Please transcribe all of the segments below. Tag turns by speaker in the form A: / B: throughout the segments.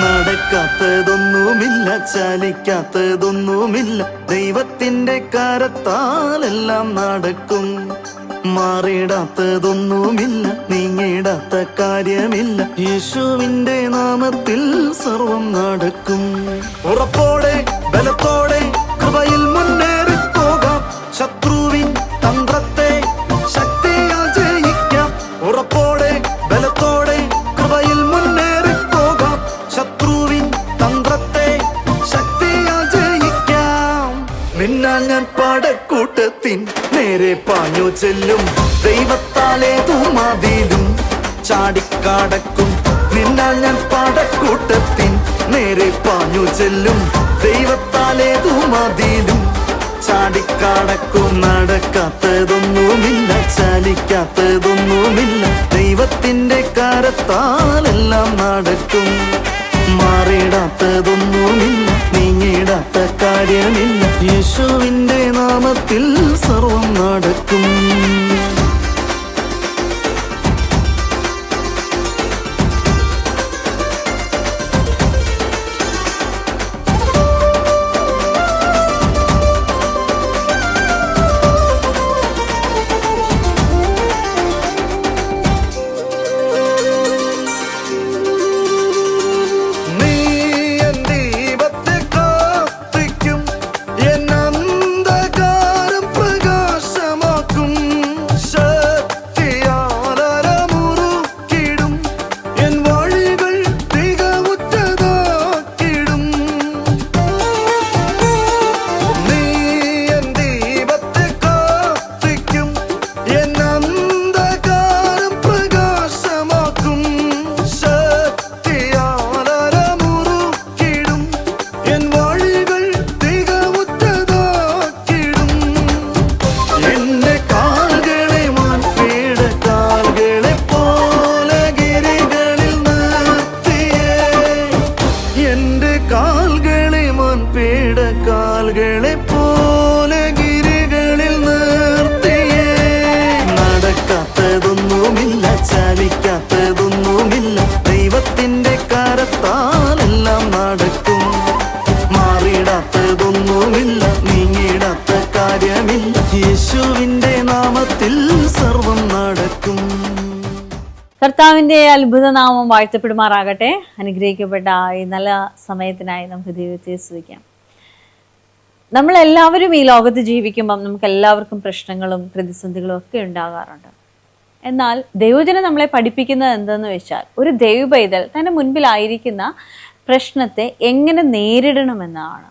A: നടക്കാത്തതൊന്നുമില്ല, ചലിക്കാത്തതൊന്നുമില്ല, ദൈവത്തിന്റെ കരത്താലെല്ലാം നടക്കും. മാറിടാത്തതൊന്നുമില്ല, നീങ്ങിടാത്ത കാര്യമില്ല, യേശുവിന്റെ നാമത്തിൽ സർവം നടക്കും. ഉറപ്പോടെ ബലത്തോടെ കൃപയിൽ മുന്നേറി പോകാം, ശത്രുവിൻ തന്ത്രത്തെ ശക്തിയാൽ ജയിക്കാം. ഉറപ്പോടെ ബലത്തോടെ കൃപയിൽ മുന്നേറി പോകാം, ശത്രുവിൻ തന്ത്രത്തെ ശക്തിയാൽ ജയിക്കാം. നിന്നാൽ ഞാൻ പടക്കൂട്ടത്തിൻ നേരെ പാഞ്ഞു ചെല്ലും, ദൈവത്താലേതു മതിലും ചാടിക്കടക്കും. നിന്നാൽ ഞാൻ പടക്കൂട്ടത്തിൻ നേരെ പാഞ്ഞു ചെല്ലും, ദൈവത്താലേതു മതിലും ചാടിക്കടക്കും. നടക്കാത്തതൊന്നുമില്ല, ചലിക്കാത്തതൊന്നുമില്ല, ദൈവത്തിന്റെ കരത്താലെല്ലാം നടക്കും. മാറിടാത്തതൊന്നുമില്ല, നീങ്ങിടാത്ത കാര്യമില്ല, യേശുവിന്റെ നാമത്തിൽ സർവം നടക്കും. കാൽകളെ പോലെ ഗിരികളിൽ നിർത്തിയേ. നടക്കാത്തതൊന്നുമില്ല, ചലിക്കാത്തതൊന്നുമില്ല, ദൈവത്തിന്റെ കരത്താലെല്ലാം നടക്കും. മാറിടാത്തതൊന്നുമില്ല, നീങ്ങിടാത്ത കാര്യമില്ല, യേശുവിന്റെ നാമത്തിൽ സർവം നടക്കും.
B: കർത്താവിന്റെ അത്ഭുത നാമം വാഴ്ത്തപ്പെടുമാറാകട്ടെ. അനുഗ്രഹിക്കപ്പെട്ട ഈ നല്ല സമയത്തിനായി നമുക്ക് ദൈവത്തെ സ്തുതിക്കാം. നമ്മളെല്ലാവരും ഈ ലോകത്ത് ജീവിക്കുമ്പം നമുക്ക് എല്ലാവർക്കും പ്രശ്നങ്ങളും പ്രതിസന്ധികളും ഒക്കെ ഉണ്ടാകാറുണ്ട്. എന്നാൽ ദൈവജനം നമ്മളെ പഠിപ്പിക്കുന്നത് എന്തെന്ന് വെച്ചാൽ, ഒരു ദൈവപൈതൽ തൻ്റെ മുൻപിലായിരിക്കുന്ന പ്രശ്നത്തെ എങ്ങനെ നേരിടണമെന്നാണ്.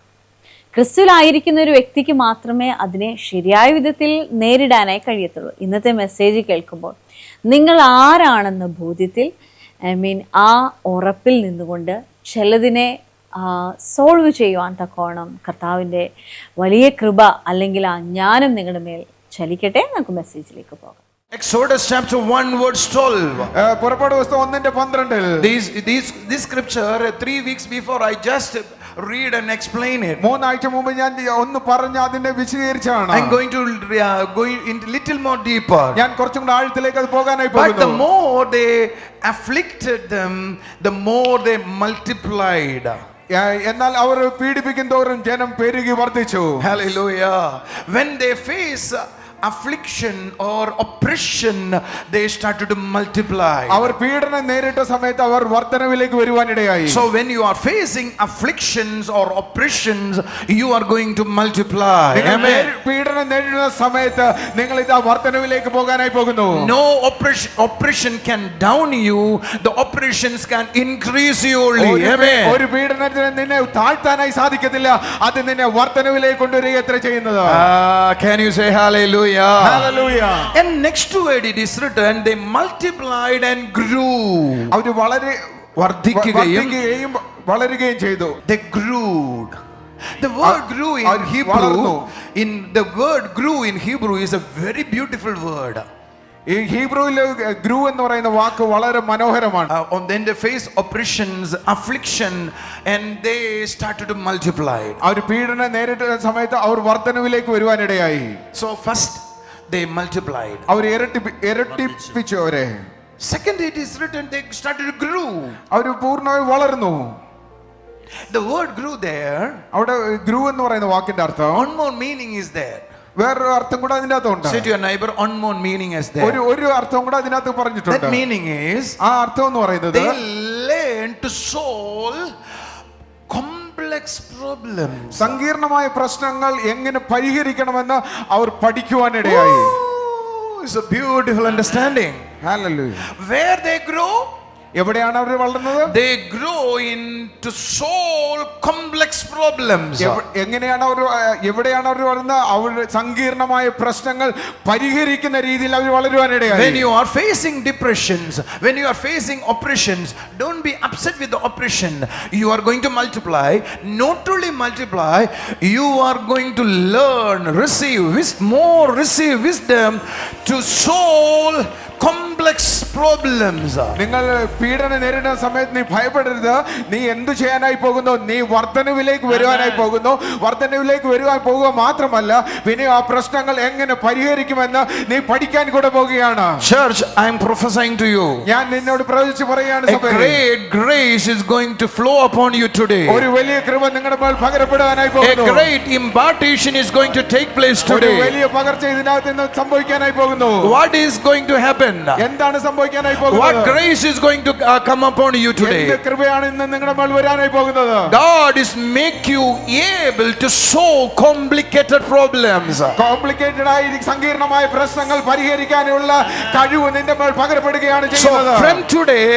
B: ക്രിസ്തുവിലായിരിക്കുന്ന ഒരു വ്യക്തിക്ക് മാത്രമേ അതിനെ ശരിയായ വിധത്തിൽ നേരിടാനായി കഴിയത്തുള്ളൂ. ഇന്നത്തെ മെസ്സേജ് കേൾക്കുമ്പോൾ നിങ്ങൾ ആരാണെന്ന ബോധ്യത്തിൽ, ആ ഉറപ്പിൽ നിന്നുകൊണ്ട് ചിലതിനെ സോൾവ് ചെയ്യുവാൻ തക്കോണം കർത്താവിൻ്റെ വലിയ കൃപ അല്ലെങ്കിൽ ആ ജ്ഞാനം നിങ്ങളുടെ മേൽ ചലിക്കട്ടെ. നമുക്ക് മെസ്സേജിലേക്ക് പോകാം.
C: Exodus chapter 1 verse 12.
D: പുറപ്പാട് പുസ്തകം 1:12.
C: This scripture 3 weeks before I just read and explain it.
D: 3 ആഴ്ച മുമ്പ് ഞാൻ ഒന്ന് പറഞ്ഞ് അതിനെ വിശദീകരിച്ചാണ്.
C: I'm going to go into little more deeper.
D: ഞാൻ കുറച്ചും കൂടി ആഴത്തിലേക്ക് അത് പോകാനായി പോകുന്നു.
C: But the more they afflicted them, the more they multiplied.
D: എന്നാൽ അവർ പീഡിപ്പിക്കും തോറും ജനം പെരുകി വർദ്ധിച്ചു.
C: Hallelujah. When they face affliction or oppression, they started to multiply.
D: അവർ പീഡനം നേരിട്ട സമയത്ത് അവർ വർദ്ധനവിലേക്ക് വരുവാനിടയായി.
C: So when you are facing afflictions or oppressions, you are going to multiply. Amen.
D: പീഡനം നേരിടുന്ന സമയത്ത് നിങ്ങൾ ഇതാ വർദ്ധനവിലേക്ക് പോകാനായി പോകുന്നു.
C: No oppression can down you, the oppressions can increase you only. Amen.
D: ഒരു പീഡനത്തിന് നിന്നെ താഴ്ത്താനായി സാധിക്കത്തില്ല, അത് നിന്നെ വർദ്ധനവിലേക്ക് കൊണ്ടുവരികയത്ര ചെയ്യുന്നത്.
C: Can you say hallelujah?
D: Hallelujah.
C: And next word it is written, they multiplied and grew.
D: അവര് വളരെ വർദ്ധിക്കുകയും വളരുകയും ചെയ്തു.
C: They grew. The word grew in Hebrew, the word grew in Hebrew is a very beautiful word.
D: ഈ ഹീബ്രുവിൽ ഗ്രൂ എന്ന് പറയുന്ന വാക്ക് വളരെ മനോഹരമാണ്.
C: Then they face oppressions, affliction, and they started to multiply.
D: അവർ പീഡനം നേരിട്ട സമയത്ത് അവർ വർദ്ധനവിലേക്ക് വരുവാനിടയായി.
C: So first they multiplied.
D: അവർ ഇരട്ടിപ്പിച്ചു അവരെ.
C: Second it is written they started to grow.
D: അവർ പൂർണ്ണമായി വളർന്നു.
C: The word grew there.
D: അവിടെ ഗ്രൂ എന്ന് പറയുന്ന വാക്കിന്റെ അർത്ഥം
C: One more meaning is there.
D: വേറൊരു അർത്ഥം കൂടെ അതിന്റെ അകത്തുണ്ട്.
C: Say to your neighbor, one more meaning is there.
D: ഒരു അർത്ഥം കൂടെ അതിനകത്ത് പറഞ്ഞിട്ടുണ്ട്.
C: That meaning is,
D: ആ അർത്ഥം എന്ന് പറയുന്നത്
C: they learn to solve complex problems.
D: സങ്കീർണമായ പ്രശ്നങ്ങൾ എങ്ങനെ പരിഹരിക്കണമെന്ന് അവർ പഠിക്കുവാനിടയായി.
C: Oh, it's a beautiful understanding.
D: Hallelujah.
C: Where they grow,
D: എവിടെയാണ് അവർ വളർന്നത്?
C: they grow in to solve complex problems.
D: എങ്ങനെയാണ് എവിടെയാണ് അവർ വളർന്നത്? അവരുടെ സങ്കീർണമായ പ്രശ്നങ്ങൾ പരിഹരിക്കുന്ന രീതിയിൽ അവർ വളരുവാനിടയായി.
C: When you are facing depressions, when you are facing oppressions, don't be upset with the oppression. You are going to multiply. Not only multiply, you are going to learn, receive wisdom to solve complex problems.
D: നിങ്ങൾ പീഡനം നേരിടുന്ന സമയത്ത് നീ ഭയപ്പെടരുത്. നീ എന്തു ചെയ്യാനായി പോകുന്നു? നീ വർധനവിലേക്ക് വരുവാനായി പോകുന്നു. വർധനവിലേക്ക് വരുവാൻ പോകുക മാത്രമല്ല, പിന്നെ ആ പ്രശ്നങ്ങൾ എങ്ങനെ പരിഹരിക്കുമെന്ന് നീ പഠിക്കാൻ കൂടെ പോകുകയാണ്.
C: Church, I am prophesying to you.
D: ഞാൻ നിന്നോട് പ്രവചിച്ചു പറയുകയാണ്,
C: A great grace is going to flow upon you today.
D: ഒരു വലിയ കൃപ നിങ്ങളുടെ മേൽ പകരപ്പെടാനായി
C: A
D: പോകുന്നു.
C: great impartation is going to take place
D: ഒരു
C: today.
D: വലിയ പകർച്ച ഇതിനകത്ത് നിന്ന് സംഭവിക്കാനായി പോകുന്നു.
C: What is going to happen?
D: എന്താണ് സംഭവിക്കാനായി
C: What
D: പോകുന്നത്?
C: grace is going to come upon you
D: എന്ത്
C: today?
D: കൃപയാണ് ഇന്ന് നിങ്ങളുടെ മേൽ വരാനായി പോകുന്നത്?
C: God is make you able to solve complicated problems.
D: Complicated ആയി സങ്കീർണമായ പ്രശ്നങ്ങൾ പരിഹരിക്കാനുള്ള കഴിവ് നിന്റെ മേൽ പകരപ്പെടുകയാണ്
C: So
D: ചെയ്യുന്നത്.
C: from today,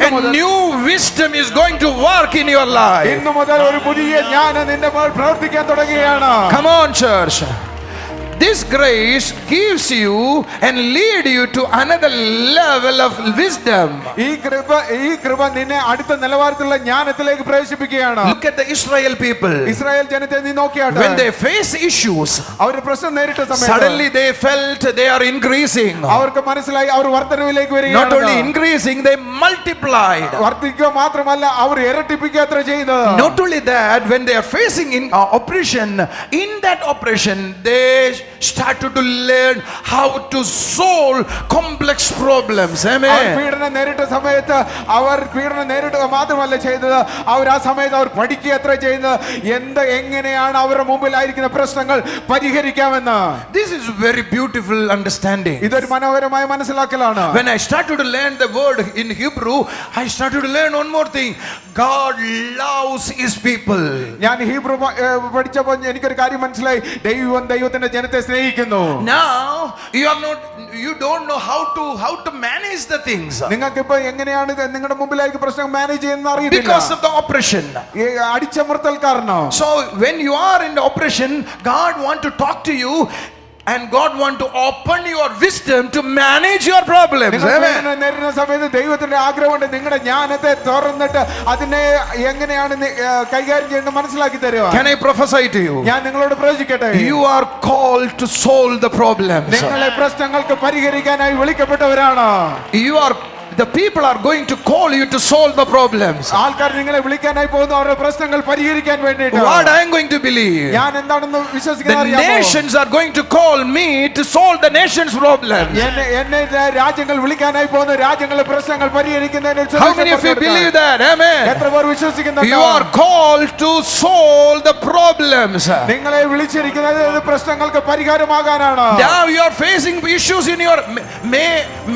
C: a new wisdom is going to work in your life.
D: ഇന്നു മുതൽ ഒരു പുതിയ ജ്ഞാനം നിന്റെ മേൽ പ്രവർത്തിക്കാൻ തുടങ്ങുകയാണ്.
C: Come on, church. This grace gives you and lead you to another level of wisdom.
D: ഈ കൃപ നിന്നെ അടുത്ത നിലവാരത്തിലുള്ള ജ്ഞാനത്തിലേക്ക് പ്രവേശിപ്പിക്കുകയാണ്.
C: Look at the Israel people.
D: Israel ജനത്തെ നീ നോക്കിയാട്ടെ.
C: When they face issues,
D: അവർ പ്രശ്നം നേരിട്ട സമയത്ത്
C: suddenly they felt they are increasing.
D: അവർക്ക് മനസ്സിലായി അവർ വർധനവിലേക്ക്
C: Not
D: വരികയാണ്.
C: only increasing, they multiplied.
D: വർദ്ധിക്കുക മാത്രമല്ല അവർ ഇരട്ടിപ്പിക്കുക ചെയ്യുന്നത്.
C: Not only that, when they are facing oppression, in that oppression they started to learn how to solve complex problems. Amen.
D: പീഡനം നേരിട്ട സമയത്ത് അവർ പീഡനം നേരിടുക മാത്രമല്ല ചെയ്തത്, അവർ ആ സമയത്ത് അവർ പഠിക്കുക ചെയ്യുന്നത് എങ്ങനെയാണ് അവരുടെ മുമ്പിലായിരിക്കുന്ന പ്രശ്നങ്ങൾ പരിഹരിക്കാമെന്ന്.
C: This is very beautiful understanding.
D: ഇതൊരു മനോഹരമായ മനസ്സിലാക്കലാണ്.
C: When I started to learn the word in Hebrew, I started to learn one more thing. God loves his people.
D: ഞാൻ ഹീബ്രു പഠിച്ചപ്പോൾ എനിക്കൊരു കാര്യം മനസ്സിലായി. ദൈവത്തിന്റെ ജനത്തെ സ്നേഹിക്കുന്നു.
C: Now you don't know how to manage the things.
D: നിങ്ങൾക്ക് ഇപ്പൊ എങ്ങനെയാണ് നിങ്ങളുടെ മുമ്പിലായിരിക്കും പ്രശ്നം മാനേജ് ചെയ്യുന്ന അറിയില്ല.
C: Because of the oppression.
D: അടിച്ചമർത്തൽ കാരണം.
C: So when you are in the oppression, God want to talk to you. And God want to open your wisdom to manage your problems.
D: നേരിടുന്ന സമയത്ത് ദൈവത്തിന്റെ ആഗ്രഹമുണ്ട് നിങ്ങളുടെ ജ്ഞാനത്തെ തുറന്നിട്ട് അതിനെ എങ്ങനെയാണ് കൈകാര്യം ചെയ്യേണ്ടത് മനസ്സിലാക്കി തരുക.
C: Can I prophesy to you?
D: ഞാൻ നിങ്ങളോട് പ്രവചിക്കട്ടെ.
C: You are called to solve the problems.
D: നിങ്ങളെ പ്രശ്നങ്ങൾക്ക് പരിഹരിക്കാനായി വിളിക്കപ്പെട്ടവരാണ്.
C: The people are going to call you to solve the problems.
D: ആൾക്കാർ നിങ്ങളെ വിളിക്കാനായി പോകുന്നു അവരുടെ പ്രശ്നങ്ങൾ പരിഹരിക്കാൻ വേണ്ടിയിട്ട്.
C: What I am going to believe?
D: ഞാൻ എന്താണെന്ന് വിശ്വസിക്കുന്നത്
C: The nations are going to call me to solve the nations' problems.
D: എന്നെ രാജ്യങ്ങൾ വിളിക്കാനായി പോകുന്ന രാജ്യങ്ങളുടെ പ്രശ്നങ്ങൾ പരിഹരിക്കുന്നതിന്.
C: How many of you believe that? Amen.
D: എത്ര പേർ വിശ്വസിക്കുന്നുണ്ട്?
C: You are called to solve the problems.
D: നിങ്ങളെ വിളിച്ചിരിക്കുന്നത് പ്രശ്നങ്ങൾക്ക് പരിഹാരമാകാനാണ്.
C: Now you are facing issues in your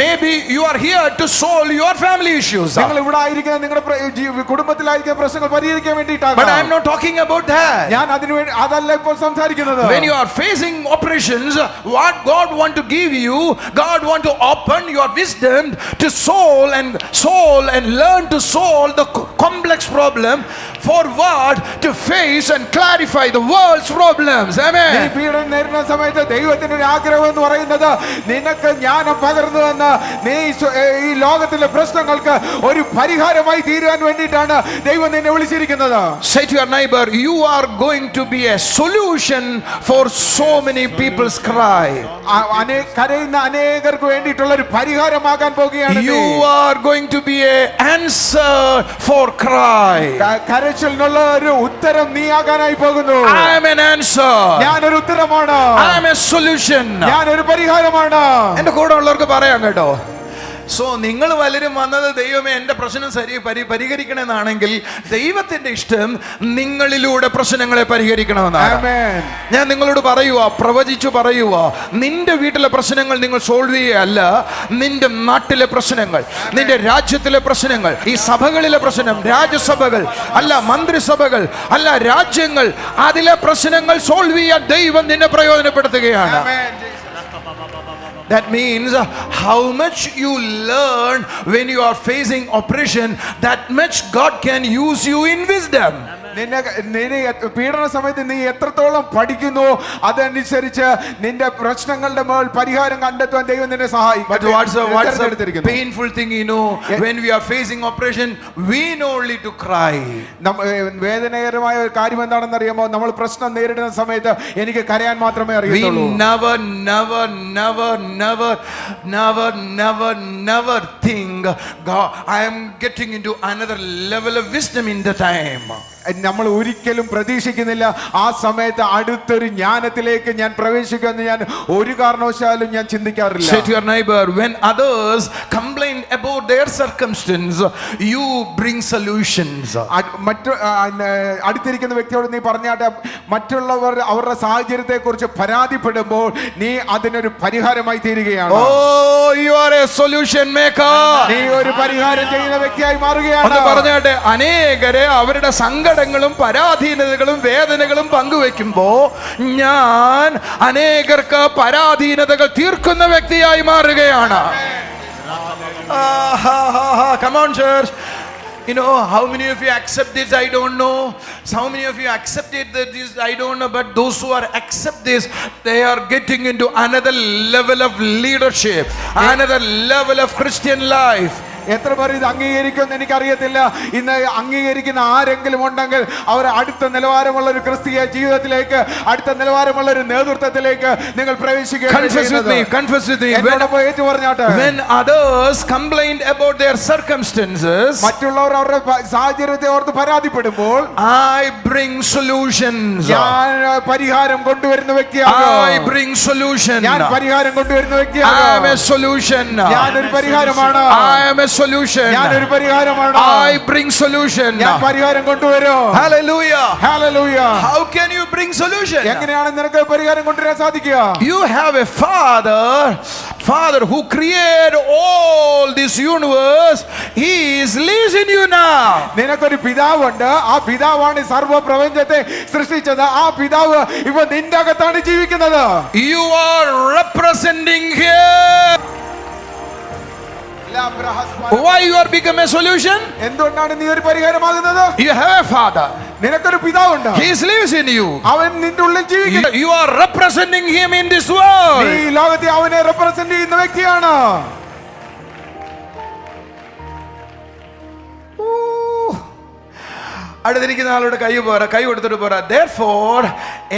C: maybe you are here to solve your family issues.
D: നിങ്ങൾ ഇവിടെ ആയിരിക്കുന്ന നിങ്ങളുടെ കുടുംബത്തിലായിരിക്കുന്ന പ്രശ്നങ്ങൾ പരിഹരിക്കാൻ വേണ്ടിയിട്ടാണ്.
C: But I am not talking about that.
D: ഞാൻ അതല്ല ഇപ്പോൾ സംസാരിക്കുന്നത്.
C: When you are facing oppressions, what God want to give you, God want to open your wisdom to solve and learn to solve the complex problem. For what? To face and clarify the world's problems. Amen.
D: ഈ പീഡനം നേരിടുന്ന സമയത്ത് ദൈവത്തിന്റെ ആഗ്രഹം എന്ന് പറയുന്നത് നിനക്ക് ജ്ഞാനം പകർന്നുവെന്ന് നീ ഈ ലോകത്തിലെ പ്രശ്നങ്ങൾക്ക് ഒരു പരിഹാരമായി തീരുവാൻ വേണ്ടിയിട്ടാണ് ദൈവം നിന്നെ വിളിച്ചിരിക്കുന്നത്.
C: Say to your neighbor, you are going to be a solution for so many people's cry.
D: കരയുന്ന അനേകർക്ക് വേണ്ടിയിട്ടുള്ള ഒരു പരിഹാരമാകാൻ പോകുകയാണ്.
C: You are going to be a answer for cry.
D: കരച്ചിലിനുള്ള ഒരു ഉത്തരം നീ ആകാനായി പോകുന്നു.
C: I am an answer.
D: ഞാൻ ഒരു ഉത്തരമാണ്.
C: I am a solution.
D: ഞാൻ ഒരു പരിഹാരമാണ്.
C: എന്റെ കൂടെ ഉള്ളവർക്ക് പറയാം കേട്ടോ. സോ നിങ്ങൾ പലരും വന്നത് ദൈവമേ എൻ്റെ പ്രശ്നം പരിഹരിക്കണമെന്നാണെങ്കിൽ ദൈവത്തിന്റെ ഇഷ്ടം നിങ്ങളിലൂടെ പ്രശ്നങ്ങളെ പരിഹരിക്കണമെന്നാണ്.
D: Amen.
C: ഞാൻ നിങ്ങളോട് പറയുക, പ്രവചിച്ചു പറയുക, നിന്റെ വീട്ടിലെ പ്രശ്നങ്ങൾ നിങ്ങൾ സോൾവ് ചെയ്യുകയല്ല, നിന്റെ നാട്ടിലെ പ്രശ്നങ്ങൾ, നിന്റെ രാജ്യത്തിലെ പ്രശ്നങ്ങൾ, ഈ സഭകളിലെ പ്രശ്നം, രാജ്യസഭകൾ അല്ല, മന്ത്രിസഭകൾ അല്ല, രാജ്യങ്ങൾ, അതിലെ പ്രശ്നങ്ങൾ സോൾവ് ചെയ്യാൻ ദൈവം നിന്നെ പ്രയോജനപ്പെടുത്തുകയാണ്.
D: Amen.
C: That means how much you learn when you are facing oppression, that much God can use you in wisdom.
D: നിന്നെ പീഡന സമയത്ത് നീ എത്രത്തോളം പഠിക്കുന്നു അതനുസരിച്ച് നിന്റെ പ്രശ്നങ്ങളുടെ മേൽ പരിഹാരം കണ്ടെത്താൻ ദൈവം നിന്നെ സഹായിക്കും.
C: But what's the painful thing, you know, when we are facing oppression, we know only to cry.
D: വേദനകരമായ ഒരു കാര്യം എന്താണെന്ന് അറിയാമോ? നമ്മൾ പ്രശ്നം നേരിടുന്ന സമയത്ത് എനിക്ക് കരയാൻ മാത്രമേ
C: We
D: അറിയത്തുള്ളൂ.
C: never think, God, I am getting into another level of wisdom in the time.
D: നമ്മൾ ഒരിക്കലും പ്രതീക്ഷിക്കുന്നില്ല ആ സമയത്ത് അടുത്തൊരു ജ്ഞാനത്തിലേക്ക് ഞാൻ പ്രവേശിക്കുമെന്ന് ഞാൻ ഒരു കാരണവശാലും ഞാൻ ചിന്തിക്കാറില്ല.
C: Say to your neighbor, when others complain about their circumstance, you bring solutions.
D: മറ്റു അടുത്തിരിക്കുന്ന വ്യക്തിയോട് നീ പറഞ്ഞാട്ടെ, മറ്റുള്ളവർ അവരുടെ സാഹചര്യത്തെ കുറിച്ച് പരാതിപ്പെടുമ്പോൾ നീ അതിനൊരു പരിഹാരമായി തീരുകയാണ്.
C: Oh, you are a solution maker.
D: നീ ഒരു പരിഹാരം ചെയ്യുന്ന വ്യക്തിയായി മാറുകയാണ്.
C: ഒന്ന് പറഞ്ഞാട്ടെ, അനേകരെ അവരുടെ സങ്കടങ്ങളും പരാധീനതകളും വേദനകളും പങ്കുവെക്കുമ്പോ ഞാൻ അനേകർക്ക് പരാധീനതകൾ തീർക്കുന്ന വ്യക്തിയായി മാറുകയാണ്. Come on, church. You know, how many of you accept this? I don't know. How many of you accepted that this? I don't know. But those who are accept this, they are getting into another level of leadership, another level of Christian life.
D: എത്ര പേർ ഇത് അംഗീകരിക്കുമെന്ന് എനിക്കറിയത്തില്ല. ഇന്ന് അംഗീകരിക്കുന്ന ആരെങ്കിലും ഉണ്ടെങ്കിൽ അവർ അടുത്ത നിലവാരമുള്ള ഒരു ക്രിസ്തീയ ജീവിതത്തിലേക്ക്, അടുത്ത നിലവാരമുള്ള ഒരു നേതൃത്വത്തിലേക്ക് നിങ്ങൾ പ്രവേശിക്കുക.
C: When others complained about their circumstances,
D: മറ്റുള്ളവർ അവരുടെ സാഹചര്യത്തെ ഓർത്ത് പരാതിപ്പെടുമ്പോൾ
C: I bring solutions.
D: ഞാൻ പരിഹാരം കൊണ്ടുവരുന്ന വ്യക്തിയാണ്.
C: I bring solution.
D: ഞാൻ പരിഹാരം കൊണ്ടുവരുന്ന വ്യക്തിയാണ്.
C: I am a solution.
D: ഞാൻ ഒരു പരിഹാരമാണ്.
C: I am a solution.
D: ഞാൻ ഒരു പരിഹാരമാണ്.
C: I bring solution.
D: ഞാൻ പരിഹാരം കൊണ്ടുവരും.
C: Hallelujah.
D: Hallelujah.
C: How can you bring solution?
D: എങ്ങനെയാണ് നിനക്ക് പരിഹാരം കൊണ്ടുവരാൻ സാധിക്കുക?
C: You have a father who created all this universe. He lives in you now.
D: നിനക്കൊരു പിതാവുണ്ട്. ആ പിതാവാണ് സർവ്വ പ്രപഞ്ചത്തെ സൃഷ്ടിച്ചത്. ആ പിതാവ് ഇപ്പൊ നിന്റെ അകത്താണ് ജീവിക്കുന്നത്.
C: You are representing him. Why you are become a solution?
D: എന്തുകൊണ്ടാണ് നീ ഒരു പരിഹാരമാകുന്നത്?
C: You have a father.
D: നിനക്കൊരു പിതാവുണ്ട്.
C: He lives in you.
D: അവൻ നിന്റെ ഉള്ളിൽ ജീവിക്കുന്നു.
C: You are representing him in this world.
D: നീ ലോകത്തെ അവനെ റെപ്രസെന്റ് ചെയ്യുന്ന വ്യക്തിയാണ്.
C: അടുത്തിരിക്കുന്ന ആളോട് കൈ കൊടുത്തിട്ട് പോരാ. Therefore,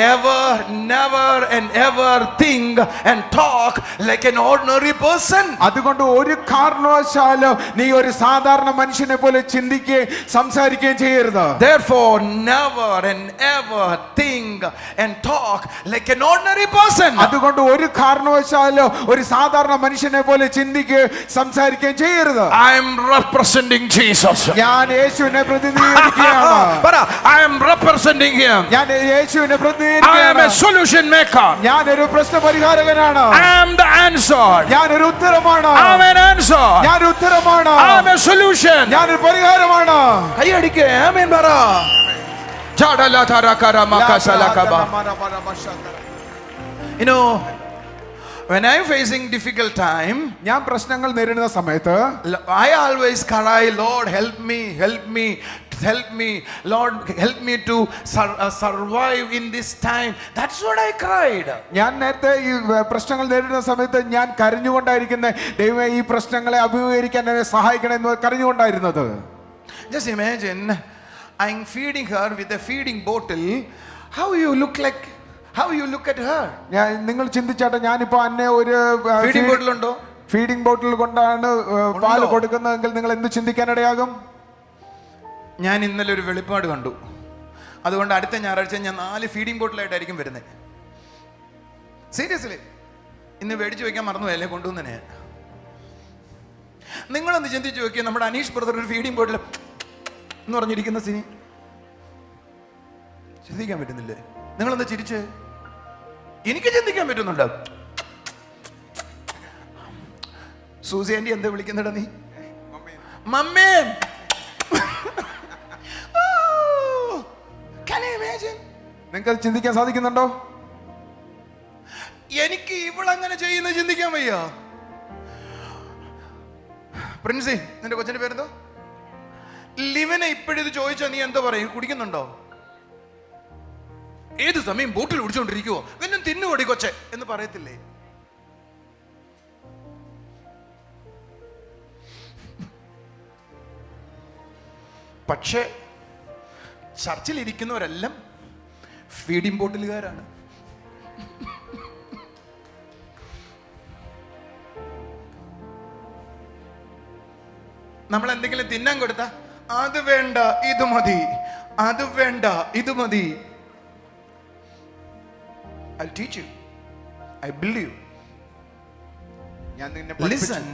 C: ever, never and ever think and talk like an ordinary person.
D: അതുകൊണ്ട് ഒരു കാരണവശാലും നീ ഒരു സാധാരണ മനുഷ്യനെ പോലെ ചിന്തിക്കുകയും സംസാരിക്കുകയും ചെയ്യരുത്.
C: Therefore, never and ever think and talk like an ordinary person.
D: അതുകൊണ്ട് ഒരു കാരണവശാലും ഒരു സാധാരണ മനുഷ്യനെ പോലെ ചിന്തിക്കുകയും സംസാരിക്കുകയും ചെയ്യരുത്.
C: I am representing Jesus.
D: ഞാൻ യേശുവിനെ പ്രതിനിധീകരിക്കുകയാണ്.
C: I am representing him.
D: ഞാൻ യേശുവിനെ
C: I am
D: പ്രതിനിധീകരിക്കുകയാണ്.
C: a solution maker.
D: ഞാൻ ഒരു പ്രശ്ന പരിഹാരകനാണ്.
C: I am the answer.
D: ഞാൻ ഒരു ഉത്തരമാണ്.
C: I am an answer.
D: ഞാൻ ഒരു ഉത്തരമാണ്.
C: I am a solution.
D: ഞാൻ ഒരു പരിഹാരമാണ്.
C: കൈയടിക്കേ ആമേൻ പറ. ജാഡല തറകര മകസലകബ. You know, when I am facing difficult time,
D: ഞാൻ പ്രശ്നങ്ങൾ നേരിടുന്ന സമയത്ത്
C: I always cry, Lord, help me, Lord, help me to survive in this time. That's what I cried.
D: ഞാൻ നേരത്തെ ഈ പ്രശ്നങ്ങൾ നേരിടുന്ന സമയത്ത് ഞാൻ കരഞ്ഞുകൊണ്ടായിരിക്കുന്ന ദൈവമേ ഈ പ്രശ്നങ്ങളെ അഭിമുഖീകരിക്കാൻ എന്നെ സഹായിക്കണം എന്ന് കരഞ്ഞുകൊണ്ടായിരുന്നത്.
C: Just imagine I'm feeding her with a feeding bottle. How you look at her?
D: നിങ്ങൾ ചിന്തിച്ചാട്ടെ, ഞാനിപ്പോ അന്നെ ഒരു
C: ഫീഡിംഗ് ബോട്ടിൽ ഉണ്ടോ?
D: ഫീഡിംഗ് ബോട്ടിൽ കൊണ്ടാണ് പാല് കൊടുക്കുന്നതെങ്കിൽ നിങ്ങൾ എന്ത് ചിന്തിക്കാനിടയാകും?
C: ഞാൻ ഇന്നലെ ഒരു വെളിപ്പാട് കണ്ടു. അതുകൊണ്ട് അടുത്ത ഞായറാഴ്ച ഞാൻ 4 ഫീഡിംഗ് ബോട്ടിലായിട്ടായിരിക്കും വരുന്നത്. സീരിയസ്ലി, ഇന്ന് മേടിച്ചു വെക്കാൻ മറന്നുപോയല്ലേ, കൊണ്ടുവന്നെ. നിങ്ങളൊന്ന് ചിന്തിച്ച് നോക്കിയാൽ നമ്മുടെ അനീഷ് ബ്രദർ ഒരു ഫീഡിങ് ബോട്ടിൽ എന്ന് പറഞ്ഞിരിക്കുന്ന സിനി ചിന്തിക്കാൻ പറ്റുന്നില്ലേ? നിങ്ങളൊന്ന് ചിരിച്ച്. എനിക്ക് ചിന്തിക്കാൻ പറ്റുന്നുണ്ട്. സൂസി ആന്റി എന്താ വിളിക്കുന്നുടാ നീ? മമ്മേ.
D: നിങ്ങൾക്ക് ചിന്തിക്കാൻ സാധിക്കുന്നുണ്ടോ?
C: എനിക്ക് ഇവളങ്ങനെ ചെയ്യുന്ന ചിന്തിക്കാൻ വയ്യ. പ്രിൻസി, നിന്റെ കൊച്ചിന്റെ പേരെന്തോ? ലിവനെ ഇപ്പോഴിത് ചോദിച്ചാ നീ എന്താ പറയും? കുടിക്കുന്നുണ്ടോ? ഏത് സമയം ബോട്ടിൽ കുടിച്ചോണ്ടിരിക്കുവോ? എന്നും തിന്നുകൊടി കൊച്ചെ എന്ന് പറയത്തില്ലേ? പക്ഷേ ചർച്ചിലിരിക്കുന്നവരെല്ലാം ഫീഡിംഗ് ബോട്ടിലുകാരാണ്. നമ്മൾ എന്തെങ്കിലും തിന്നാൻ കൊടുത്താ അത് വേണ്ട ഇത് മതി, അത് വേണ്ട ഇത് മതി. I'll teach you. I build you. Listen,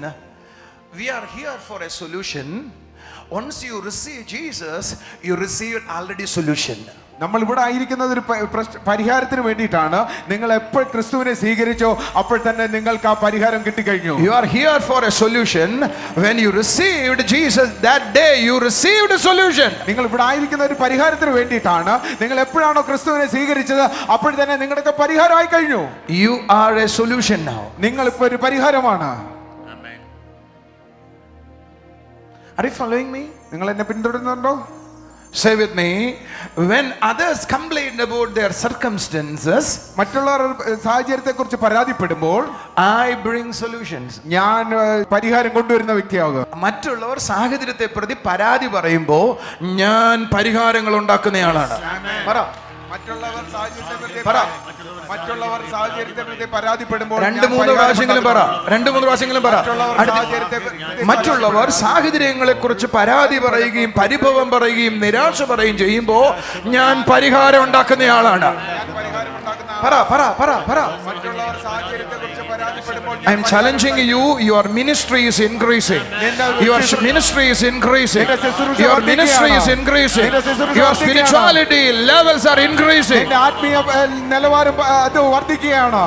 C: we are here for a solution. Once you receive Jesus, you receive already solution.
D: നമ്മൾ ഇവിടെ ആയിരിക്കുന്നത് ഒരു പരിഹാരത്തിന് വേണ്ടിയിട്ടാണ്. നിങ്ങൾ എപ്പോൾ ക്രിസ്തുവിനെ സ്വീകരിച്ചോ അപ്പോൾ തന്നെ നിങ്ങൾക്ക് ആ പരിഹാരം കിട്ടിക്കഴിഞ്ഞു.
C: You are here for a solution. When you received Jesus that day, you received a solution.
D: നിങ്ങൾ ഇവിടെ ആയിരിക്കുന്ന ഒരു പരിഹാരത്തിന് വേണ്ടിയിട്ടാണ്. നിങ്ങൾ എപ്പോഴാണോ ക്രിസ്തുവിനെ സ്വീകരിച്ചത് അപ്പോൾ തന്നെ നിങ്ങൾക്ക് പരിഹാരമായി കഴിഞ്ഞു.
C: You are a solution now.
D: നിങ്ങൾ ഇപ്പോൾ ഒരു പരിഹാരമാണ്.
C: Are you following me?
D: നിങ്ങൾ എന്നെ പിന്തുടരുന്നുണ്ടോ?
C: Say with me, when others complain about their circumstances,
D: മറ്റുള്ളവർ സാഹചര്യത്തെ കുറിച്ച് പരാതിപ്പെടുമ്പോൾ
C: I bring solutions.
D: ഞാൻ പരിഹാരം കൊണ്ടുവരുന്ന വ്യക്തിയാകുക.
C: മറ്റുള്ളവർ സാഹചര്യത്തെ പ്രതി പരാതി പറയുമ്പോൾ ഞാൻ പരിഹാരങ്ങൾ ഉണ്ടാക്കുന്നയാളാണ്. പറ.
D: മറ്റുള്ളവർ സാഹചര്യത്തെ പ്രതി പരാതിപ്പെടുമ്പോൾ
C: 2-3 പ്രാവശ്യങ്ങളും പറ. 2-3 പ്രാവശ്യങ്ങളും പറ. മറ്റുള്ളവർ സാഹചര്യങ്ങളെ കുറിച്ച് പരാതി പറയുകയും പരിഭവം പറയുകയും നിരാശ പറയുകയും ചെയ്യുമ്പോൾ ഞാൻ പരിഹാരം ഉണ്ടാക്കുന്നയാളാണ്. പറ പറ പറ പറ. I am challenging you. Your ministry is increasing. Your ministry is increasing. Your ministry is increasing. Your spirituality levels are increasing.
D: ആത്മീയ നിലവാരം അത് വർദ്ധിക്കുകയാണ്.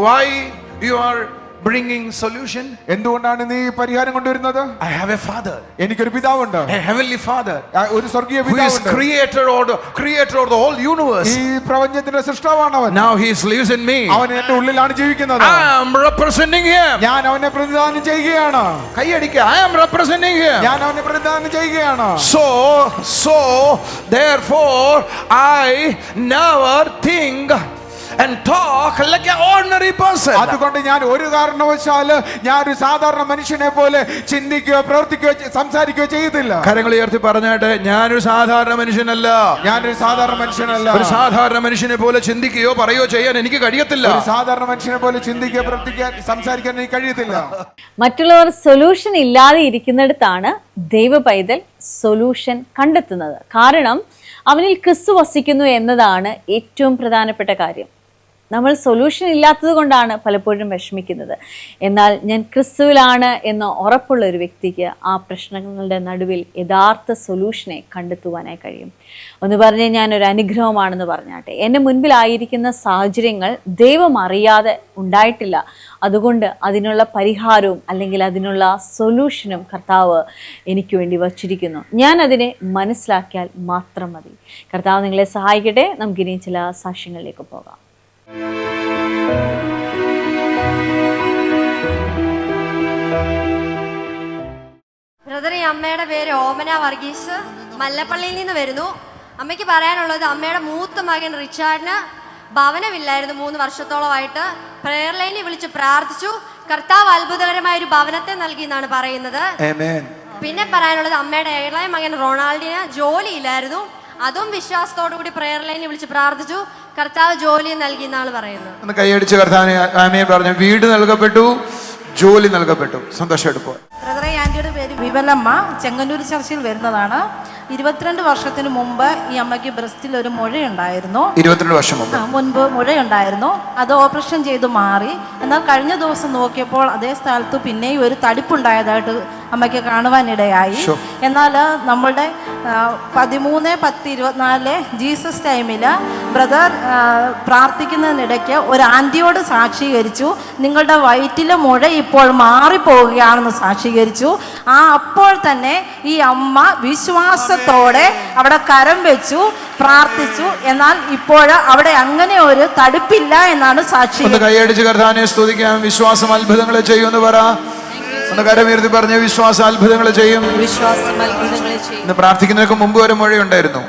C: Why you are bringing solution?
D: എന്തുകൊണ്ടാണ് നീ പരിഹാരം കൊണ്ടുവരുന്നത്?
C: I have a father.
D: എനിക്കൊരു പിതാവുണ്ട്.
C: A heavenly father.
D: ഒരു സ്വർഗീയ
C: Who is
D: പിതാവുണ്ട്.
C: creator of the whole universe.
D: ഈ പ്രപഞ്ചത്തിന്റെ സൃഷ്ടാവാണ് അവൻ.
C: Now he lives in me.
D: അവൻ എന്റെ ഉള്ളിലാണ് ജീവിക്കുന്നത്.
C: I am representing him.
D: ഞാൻ അവനെ പ്രതിനിധാനം ചെയ്യുകയാണ്.
C: കൈയടിക്ക. I am representing him.
D: ഞാൻ അവനെ പ്രതിനിധാനം ചെയ്യുകയാണ്.
C: So therefore I never think and talk like an ordinary person.
D: അതുകൊണ്ട് ഞാൻ ഒരു കാരണവശാലും ഞാൻ ഒരു സാധാരണ മനുഷ്യനെ പോലെ ചിന്തിക്കുകയോ പ്രവർത്തിക്കുകയോ സംസാരിക്കുകയോ ചെയ്യത്തില്ല.
C: കരങ്ങൾ ഉയർത്തി പറഞ്ഞാട്ടെ, ഞാനൊരു സാധാരണ മനുഷ്യനല്ല.
D: ഞാനൊരു സാധാരണ മനുഷ്യനല്ല.
C: ഒരു സാധാരണ മനുഷ്യനെ പോലെ ചിന്തിക്കുകയോ പറയുകയോ ചെയ്യാൻ എനിക്ക് കഴിയത്തില്ല.
D: ഒരു സാധാരണ മനുഷ്യനെ പോലെ ചിന്തിക്കുകയോ പ്രവർത്തിക്കാൻ സംസാരിക്കാൻ എനിക്ക് കഴിയത്തില്ല.
B: മറ്റുള്ളവർ സൊല്യൂഷൻ ഇല്ലാതെ ഇരിക്കുന്നിടത്താണ് ദൈവ പൈതൽ സൊല്യൂഷൻ കണ്ടെത്തുന്നത്. കാരണം അവനിൽ ക്രിസ്തു വസിക്കുന്നു എന്നതാണ് ഏറ്റവും പ്രധാനപ്പെട്ട കാര്യം. നമ്മൾ സൊല്യൂഷൻ ഇല്ലാത്തത് കൊണ്ടാണ് പലപ്പോഴും വിഷമിക്കുന്നത്. എന്നാൽ ഞാൻ ക്രിസ്തുവിലാണ് എന്ന ഉറപ്പുള്ള ഒരു വ്യക്തിക്ക് ആ പ്രശ്നങ്ങളുടെ നടുവിൽ യഥാർത്ഥ സൊല്യൂഷനെ കണ്ടെത്തുവാനായി കഴിയും. ഒന്ന് പറഞ്ഞ് ഞാനൊരു അനുഗ്രഹമാണെന്ന് പറഞ്ഞാട്ടെ. എൻ്റെ മുൻപിലായിരിക്കുന്ന സാഹചര്യങ്ങൾ ദൈവം അറിയാതെ ഉണ്ടായിട്ടില്ല. അതുകൊണ്ട് അതിനുള്ള പരിഹാരവും അല്ലെങ്കിൽ അതിനുള്ള സൊല്യൂഷനും കർത്താവ് എനിക്ക് വേണ്ടി വച്ചിരിക്കുന്നു. ഞാൻ അതിനെ മനസ്സിലാക്കിയാൽ മാത്രം മതി. കർത്താവ് നിങ്ങളെ സഹായിക്കട്ടെ. നമുക്കിനി ചില സാക്ഷ്യങ്ങളിലേക്ക് പോകാം.
E: ബ്രദർ, ഈ അമ്മയുടെ പേര് ഓമന വർഗീസ്, മല്ലപ്പള്ളിയിൽ നിന്ന് വരുന്നു. അമ്മയ്ക്ക് പറയാനുള്ളത്, അമ്മയുടെ മൂത്ത മകൻ റിച്ചാർഡിന് ഭവനമില്ലായിരുന്നു 3 വർഷത്തോളമായിട്ട്. പ്രെയർ ലൈനിൽ വിളിച്ച് പ്രാർത്ഥിച്ചു. കർത്താവ് അത്ഭുതകരമായ ഒരു ഭവനത്തെ നൽകി എന്നാണ് പറയുന്നത്. പിന്നെ പറയാനുള്ളത്, അമ്മയുടെ ഇളയ മകൻ റൊണാൾഡിന് ജോലിയില്ലായിരുന്നു. അതും വിശ്വാസത്തോടു കൂടി പ്രെയർ ലൈനിൽ വിളിച്ച് പ്രാർത്ഥിച്ചു. കർത്താവ് ജോലി നൽകി എന്നാണ് പറയുന്നത്.
C: ഒന്ന് കൈയടിച്ച് കർത്താവിനെ ആമേൻ പറഞ്ഞു. വീട് നൽകപ്പെട്ടു, ജോലി നൽകപ്പെട്ടു. സന്തോഷമായിട്ട് പോ.
F: ബ്രദറെ, ആന്റിയുടെ പേര് വിമലമ്മ, ചെങ്ങന്നൂർ ചർച്ചിൽ വരുന്നതാണ്. 22 വർഷത്തിന് മുമ്പ് ഈ അമ്മയ്ക്ക് ബ്രസ്റ്റിൽ ഒരു മുഴയുണ്ടായിരുന്നു.
C: 22 വർഷം
F: മുൻപ് മുഴയുണ്ടായിരുന്നു. അത് ഓപ്പറേഷൻ ചെയ്ത് മാറി. എന്നാൽ കഴിഞ്ഞ ദിവസം നോക്കിയപ്പോൾ അതേ സ്ഥലത്ത് പിന്നെയും ഒരു തടിപ്പുണ്ടായതായിട്ട് അമ്മയ്ക്ക് കാണുവാനിടയായി. എന്നാൽ നമ്മളുടെ 13/10/24 ജീസസ് ടൈമിൽ ബ്രദർ പ്രാർത്ഥിക്കുന്നതിനിടയ്ക്ക് ഒരു ആൻറ്റിയോട് സാക്ഷീകരിച്ചു, നിങ്ങളുടെ വയറ്റിലെ മുഴ ഇപ്പോൾ മാറിപ്പോവുകയാണെന്ന് സാക്ഷീകരിച്ചു. അപ്പോൾ തന്നെ ഈ അമ്മ വിശ്വാസത്തോടെ അവിടെ കരം വെച്ചു പ്രാർത്ഥിച്ചു. എന്നാൽ ഇപ്പോൾ അവിടെ അങ്ങനെ ഒരു തടുപ്പില്ല എന്നാണ് സാക്ഷി.
C: കൈയടിച്ച് കർത്താവിനെ സ്തുതിക്കാം. വിശ്വാസം അത്ഭുതങ്ങളെ ചെയ്യുമെന്ന് പറ. കരമീർത്തി പറഞ്ഞ വിശ്വാസം അത്ഭുതങ്ങളെ ചെയ്യും. ഇന്ന് പ്രാർത്ഥിക്കുന്നതിന് മുമ്പ് ഒരു മുഴയുണ്ടായിരുന്നു.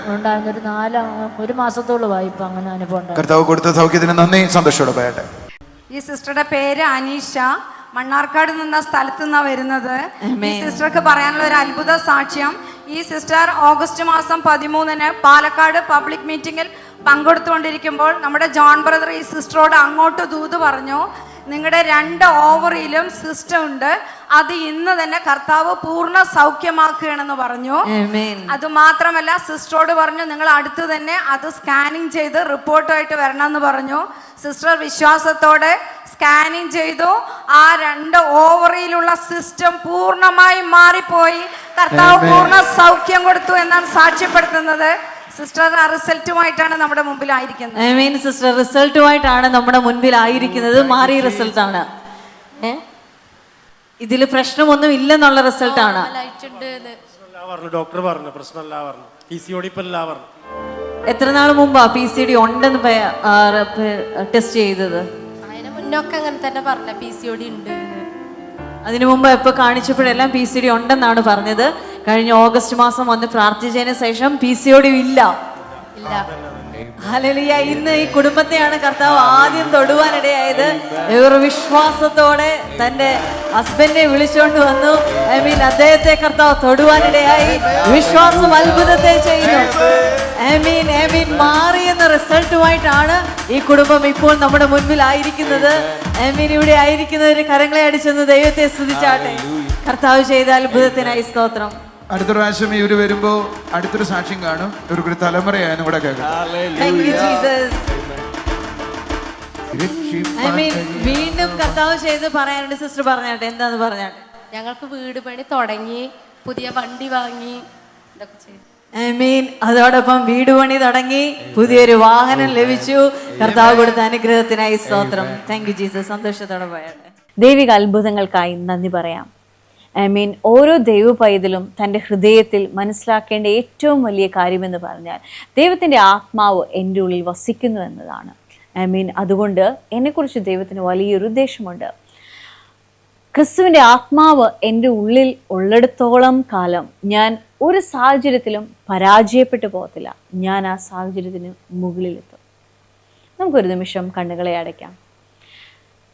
G: ഒരു മാസത്തോളമായി ഇപ്പൊ അങ്ങനെ അനുഭവം.
C: കർത്താവ് കൊടുത്ത സൗഖ്യത്തിന് നന്ദി. സന്തോഷത്തോടെ പറയട്ടെ.
H: ഈ സിസ്റ്ററുടെ പേര് അനീഷ, മണ്ണാർക്കാട് നിന്ന സ്ഥലത്ത് നിന്നാണ് വരുന്നത്. ഈ സിസ്റ്റർക്ക് പറയാനുള്ള ഒരു അത്ഭുത സാക്ഷ്യം, ഈ സിസ്റ്റർ ഓഗസ്റ്റ് മാസം 13-ന് പാലക്കാട് പബ്ലിക് മീറ്റിംഗിൽ പങ്കെടുത്തുകൊണ്ടിരിക്കുമ്പോൾ നമ്മുടെ ജോൺ ബ്രദർ ഈ സിസ്റ്ററോട് അങ്ങോട്ട് ദൂത് പറഞ്ഞു, നിങ്ങളുടെ 2 ഓവറിയിലും സിസ്റ്റം ഉണ്ട്, അത് ഇന്ന് തന്നെ കർത്താവ് പൂർണ്ണ സൗഖ്യമാക്കുകയാണെന്ന് പറഞ്ഞു. അത് മാത്രമല്ല സിസ്റ്ററോട് പറഞ്ഞു, നിങ്ങൾ അടുത്ത് തന്നെ അത് സ്കാനിങ് ചെയ്ത് റിപ്പോർട്ടായിട്ട് വരണമെന്ന് പറഞ്ഞു. സിസ്റ്റർ വിശ്വാസത്തോടെ സ്കാനിങ് ചെയ്തു. ആ 2 ഓവറിയിലുള്ള സിസ്റ്റം പൂർണ്ണമായി മാറിപ്പോയി. കർത്താവ് പൂർണ്ണ സൗഖ്യം കൊടുത്തു എന്നാണ് സാക്ഷ്യപ്പെടുത്തുന്നത്. സിസ്റ്റർ റിസൾട്ടുമായിട്ടാണ് നമ്മുടെ മുമ്പിലായിരിക്കുന്നത്.
B: സിസ്റ്റർ റിസൾട്ടുമായിട്ടാണ് നമ്മുടെ മുൻപിലായിരിക്കുന്നത്. മാറിയ റിസൾട്ടാണ്. ഇതിൽ പ്രശ്നമൊന്നും ഇല്ലെന്നുള്ള റിസൾട്ടാണ്.
I: ഡോക്ടർ പറഞ്ഞു പ്രശ്നമല്ല പറഞ്ഞു. PCOD പറഞ്ഞു.
B: എത്ര നാൾ മുമ്പാ PCOD ഉണ്ടെന്ന് ടെസ്റ്റ് ചെയ്തത്?
E: അതിന് മുന്നൊക്കെ അങ്ങനെ തന്നെ പറഞ്ഞ PCOD ഉണ്ട്.
B: അതിനു മുമ്പ് എപ്പോ കാണിച്ചപ്പോഴെല്ലാം PCOD ഉണ്ടെന്നാണ് പറഞ്ഞത്. കഴിഞ്ഞ ഓഗസ്റ്റ് മാസം വന്ന് പ്രാർത്ഥിച്ചതിന് ശേഷം PCOD ഇല്ല. ഹല്ലേലൂയ. ഇന്ന് ഈ കുടുംബത്തെയാണ് കർത്താവ് ആദ്യം തൊടുവാനിടയായത്. ഇവർ വിശ്വാസത്തോടെ തന്റെ ഹസ്ബൻഡിനെ വിളിച്ചുകൊണ്ട് വന്നു. അദ്ദേഹത്തെ കർത്താവ് തൊടുവാനിടയായി. വിശ്വാസം അത്ഭുതത്തെ ചെയ്യുന്നു. മാറിയെന്ന റിസൾട്ടുമായിട്ടാണ് ഈ കുടുംബം ഇപ്പോൾ നമ്മുടെ മുൻപിലായിരിക്കുന്നത്. ഇവിടെ ആയിരിക്കുന്നവര് കരങ്ങളെ അടിച്ചെന്ന് ദൈവത്തെ സ്തുതിച്ചാട്ടെ. കർത്താവ് ചെയ്ത അത്ഭുതത്തിനായി സ്തോത്രം.
C: അടുത്ത പ്രാവശ്യം ഇവര് വരുമ്പോ അടുത്തൊരു സാക്ഷ്യം കാണും. ഇവർക്കൊരു തലമുറയായിരുന്നു ഇവിടെ കേൾക്കാം.
B: വീണ്ടും കർത്താവ് ചെയ്ത് പറയാനുണ്ട്. സിസ്റ്റർ പറഞ്ഞാട്ടെ, എന്താന്ന് പറഞ്ഞാട്ടെ.
E: ഞങ്ങൾക്ക് വീട് പണി തുടങ്ങി, പുതിയ വണ്ടി വാങ്ങി, ഇതൊക്കെ ചെയ്തു.
B: അതോടൊപ്പം വീട് പണി തുടങ്ങി, പുതിയൊരു വാഹനം ലഭിച്ചു. കർത്താവ് കൊടുത്ത അനുഗ്രഹത്തിനായി സ്തോത്രം. Thank you Jesus. സന്തോഷത്തോടെ പോയാട്ടെ. ദൈവിക അത്ഭുതങ്ങൾക്കായി നന്ദി പറയാം. ഓരോ ദൈവ പൈതലും തൻ്റെ ഹൃദയത്തിൽ മനസ്സിലാക്കേണ്ട ഏറ്റവും വലിയ കാര്യമെന്ന് പറഞ്ഞാൽ ദൈവത്തിൻ്റെ ആത്മാവ് എൻ്റെ ഉള്ളിൽ വസിക്കുന്നു എന്നതാണ്. അതുകൊണ്ട് എന്നെക്കുറിച്ച് ദൈവത്തിന് വലിയൊരു ഉദ്ദേശമുണ്ട്. ക്രിസ്തുവിൻ്റെ ആത്മാവ് എൻ്റെ ഉള്ളിൽ ഉള്ളിടത്തോളം കാലം ഞാൻ ഒരു സാഹചര്യത്തിലും പരാജയപ്പെട്ടു പോകത്തില്ല. ഞാൻ ആ സാഹചര്യത്തിന് മുകളിലെത്തും. നമുക്കൊരു നിമിഷം കണ്ണുകളെ അടയ്ക്കാം.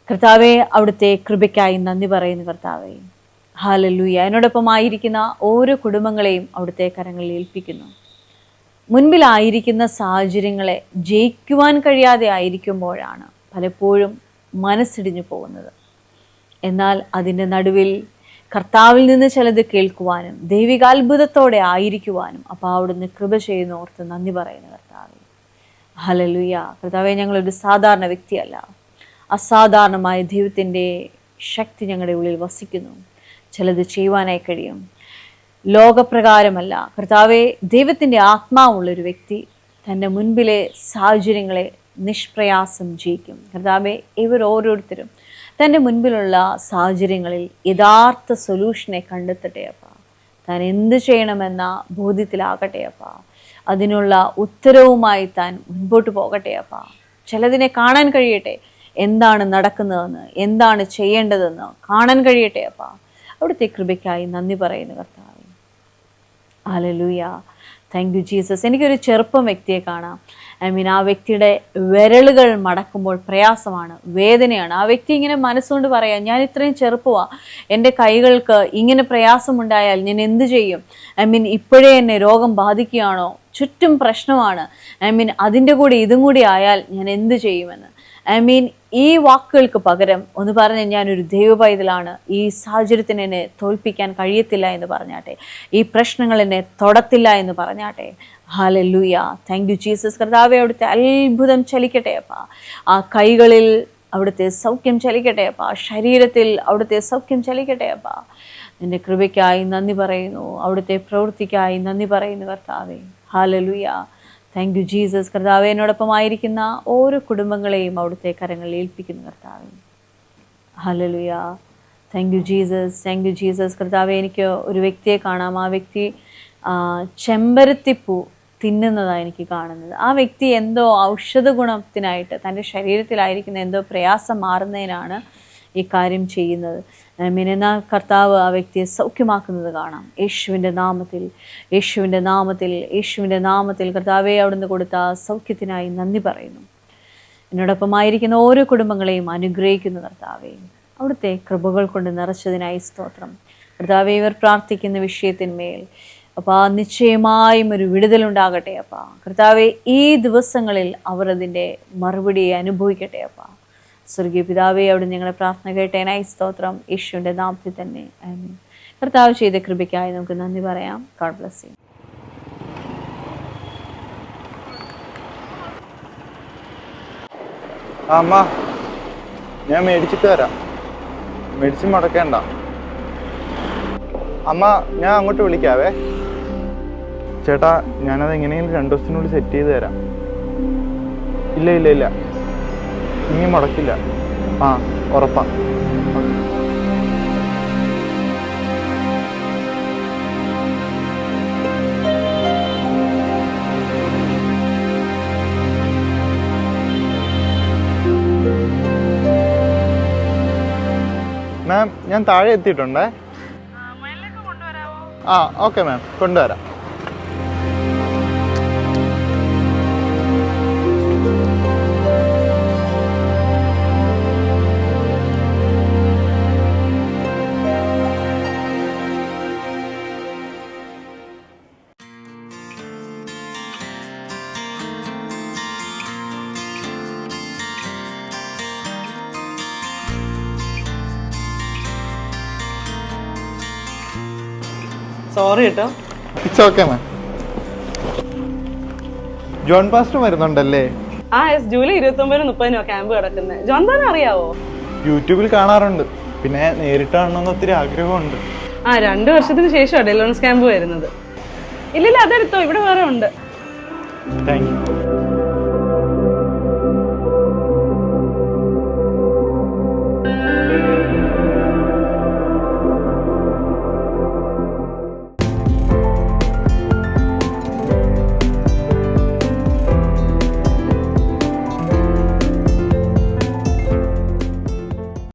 B: കർത്താവെ, അവിടുത്തെ കൃപയ്ക്കായി നന്ദി പറയുന്നു. കർത്താവെ, ഹല്ലേലൂയ. എന്നോടൊപ്പം ആയിരിക്കുന്ന ഓരോ കുടുംബങ്ങളെയും അവിടുത്തെ കരങ്ങളിൽ ഏൽപ്പിക്കുന്നു. മുൻപിലായിരിക്കുന്ന സാഹചര്യങ്ങളെ ജയിക്കുവാൻ കഴിയാതെ ആയിരിക്കുമ്പോഴാണ് പലപ്പോഴും മനസ്സിടിഞ്ഞു പോകുന്നത്. എന്നാൽ അതിൻ്റെ നടുവിൽ കർത്താവിൽ നിന്ന് ചിലത് കേൾക്കുവാനും ദൈവികാത്ഭുതത്തോടെ ആയിരിക്കുവാനും അപ്പോൾ അവിടുന്ന് കൃപ ചെയ്യുന്ന ഓർത്ത് നന്ദി പറയുന്നു. കർത്താവെ, ഹല്ലേലൂയ. കർത്താവെ, ഞങ്ങളൊരു സാധാരണ വ്യക്തിയല്ല. അസാധാരണമായ ദൈവത്തിൻ്റെ ശക്തി ഞങ്ങളുടെ ഉള്ളിൽ വസിക്കുന്നു. ചിലത് ചെയ്യുവാനായി കഴിയും. ലോകപ്രകാരമല്ല. കർത്താവെ, ദൈവത്തിൻ്റെ ആത്മാവുള്ളൊരു വ്യക്തി തൻ്റെ മുൻപിലെ സാഹചര്യങ്ങളെ നിഷ്പ്രയാസം ജയിക്കും. കർത്താവെ, ഇവർ ഓരോരുത്തരും തൻ്റെ മുൻപിലുള്ള സാഹചര്യങ്ങളിൽ യഥാർത്ഥ സൊല്യൂഷനെ കണ്ടെത്തട്ടെ അപ്പ. താൻ എന്ത് ചെയ്യണമെന്ന ബോധ്യത്തിലാകട്ടെ അപ്പ. അതിനുള്ള ഉത്തരവുമായി താൻ മുൻപോട്ട് പോകട്ടെ അപ്പ. ചിലതിനെ കാണാൻ കഴിയട്ടെ, എന്താണ് നടക്കുന്നതെന്ന്, എന്താണ് ചെയ്യേണ്ടതെന്ന് കാണാൻ കഴിയട്ടെ അപ്പ. അവിടുത്തെ കൃപയ്ക്കായി നന്ദി പറയുന്നു. കർത്താവേ, ഹല്ലേലൂയ. Thank you Jesus. എനിക്കൊരു ചെറുപ്പം വ്യക്തിയെ കാണാം. ആ വ്യക്തിയുടെ വിരലുകൾ മടക്കുമ്പോൾ പ്രയാസമാണ്, വേദനയാണ്. ആ വ്യക്തി ഇങ്ങനെ മനസ്സുകൊണ്ട് പറയാം, ഞാൻ ഇത്രയും ചെറുപ്പമാണ്, എൻ്റെ കൈകൾക്ക് ഇങ്ങനെ പ്രയാസമുണ്ടായാൽ ഞാൻ എന്ത് ചെയ്യും? ഇപ്പോഴേ എന്നെ രോഗം ബാധിക്കുകയാണോ? ചുറ്റും പ്രശ്നമാണ്. അതിൻ്റെ കൂടെ ഇതും കൂടി ആയാൽ ഞാൻ എന്ത് ചെയ്യുമെന്ന്. ഈ വാക്കുകൾക്ക് പകരം ഒന്ന് പറഞ്ഞ് ഞാനൊരു ദൈവ പൈതലാണ്, ഈ സാഹചര്യത്തിന് എന്നെ തോൽപ്പിക്കാൻ കഴിയത്തില്ല എന്ന് പറഞ്ഞാട്ടെ, ഈ പ്രശ്നങ്ങൾ എന്നെ തൊടത്തില്ല എന്ന് പറഞ്ഞാട്ടെ. ഹല്ലേലൂയ. Thank you Jesus. കർത്താവേ, അവിടുത്തെ അത്ഭുതം ചലിക്കട്ടെ അപ്പാ. ആ കൈകളിൽ അവിടുത്തെ സൗഖ്യം ചലിക്കട്ടെ അപ്പാ. ശരീരത്തിൽ അവിടുത്തെ സൗഖ്യം ചലിക്കട്ടെ അപ്പാ. നിന്റെ കൃപയ്ക്കായി നന്ദി പറയുന്നു, അവിടുത്തെ പ്രവൃത്തിക്കായി നന്ദി പറയുന്നു കർത്താവേ. ഹല്ലേലൂയ. Thank you Jesus. കർത്താവേ, എന്നോടൊപ്പമായിരിക്കുന്ന ഓരോ കുടുംബങ്ങളെയും അവിടുത്തെ കരങ്ങളിൽ ഏൽപ്പിക്കുന്നു കർത്താവേ. Hallelujah. Thank you Jesus. Thank you Jesus. കർത്താവേ, എനിക്ക് ഒരു വ്യക്തിയെ കാണാം. ആ വ്യക്തി ചെമ്പരത്തിപ്പൂ തിന്നുന്നതാണ് എനിക്ക് കാണുന്നത്. ആ വ്യക്തി എന്തോ ഔഷധ ഗുണത്തിനായിട്ട് തൻ്റെ ശരീരത്തിലായിരിക്കുന്ന എന്തോ പ്രയാസം മാറുന്നതിനാണ് ഈ കാര്യം ചെയ്യുന്നത്. എന്നാൽ കർത്താവ് ആ വ്യക്തിയെ സൗഖ്യമാക്കുന്നത് കാണാം. യേശുവിൻ്റെ നാമത്തിൽ, യേശുവിൻ്റെ നാമത്തിൽ, യേശുവിൻ്റെ നാമത്തിൽ കർത്താവെ അവിടുന്ന് കൊടുത്ത സൗഖ്യത്തിനായി നന്ദി പറയുന്നു. എന്നോടൊപ്പമായിരിക്കുന്ന ഓരോ കുടുംബങ്ങളെയും അനുഗ്രഹിക്കുന്നു കർത്താവെ. അവിടുത്തെ കൃപകൾ കൊണ്ട് നിറച്ചതിനായി സ്തോത്രം. കർത്താവെ, ഇവർ പ്രാർത്ഥിക്കുന്ന വിഷയത്തിന്മേൽ അപ്പാ നിശ്ചയമായും ഒരു വിടുതലുണ്ടാകട്ടെ അപ്പാ. കർത്താവെ, ഈ ദിവസങ്ങളിൽ അവർ അതിൻ്റെ മറുപടിയെ അനുഭവിക്കട്ടെ അപ്പാ. സ്വർഗീയ പിതാവേ, അവിടെ ഞങ്ങളെ പ്രാർത്ഥന കേട്ടേനായി സ്തോത്രം. യേശുവിൻ്റെ നാമത്തിൽ തന്നെ ആമേൻ. കർത്താവ് ചെയ്ത കൃപയ്ക്കായി നമുക്ക് നന്ദി പറയാം. God bless you.
J: അമ്മ, ഞാൻ മേടിച്ചിട്ട് തരാം, മെഡിസിൻ മുടക്കേണ്ട. അമ്മ, ഞാൻ അങ്ങോട്ട് വിളിക്കാവേ. ചേട്ടാ, ഞാനത് എങ്ങനെയെങ്കിലും 2 ദിവസത്തിനുള്ളിൽ സെറ്റ് ചെയ്ത് തരാം. ഇല്ല ഇല്ല ഇല്ല, ഇനി മുടക്കില്ല. ആ, ഉറപ്പാ. മാം, ഞാൻ താഴെ എത്തിയിട്ടുണ്ടേ. ആ, ഓക്കെ മാം, കൊണ്ടുവരാം.
K: സോറി കേട്ടോ.
J: It's okay ma'am. John pastor വരുന്നുണ്ടല്ലേ?
K: ആ, ജൂലൈ 29-30 ക്യാമ്പ് കിടക്കുന്നത്. ജോൺ താൻ അറിയാവോ?
J: യൂട്യൂബിൽ കാണാറുണ്ട്, പിന്നെ നേരിട്ട് കാണണമെന്ന് ഒത്തിരി ആഗ്രഹമുണ്ട്.
K: ആ, 2 വർഷത്തിന് ശേഷമാണ് ഡെലിവറൻസ് ക്യാമ്പ് വരുന്നത്. ഇല്ലില്ല, അതെടുത്തോ, ഇവിടെ വേറെ ഉണ്ട്.
J: Thank you.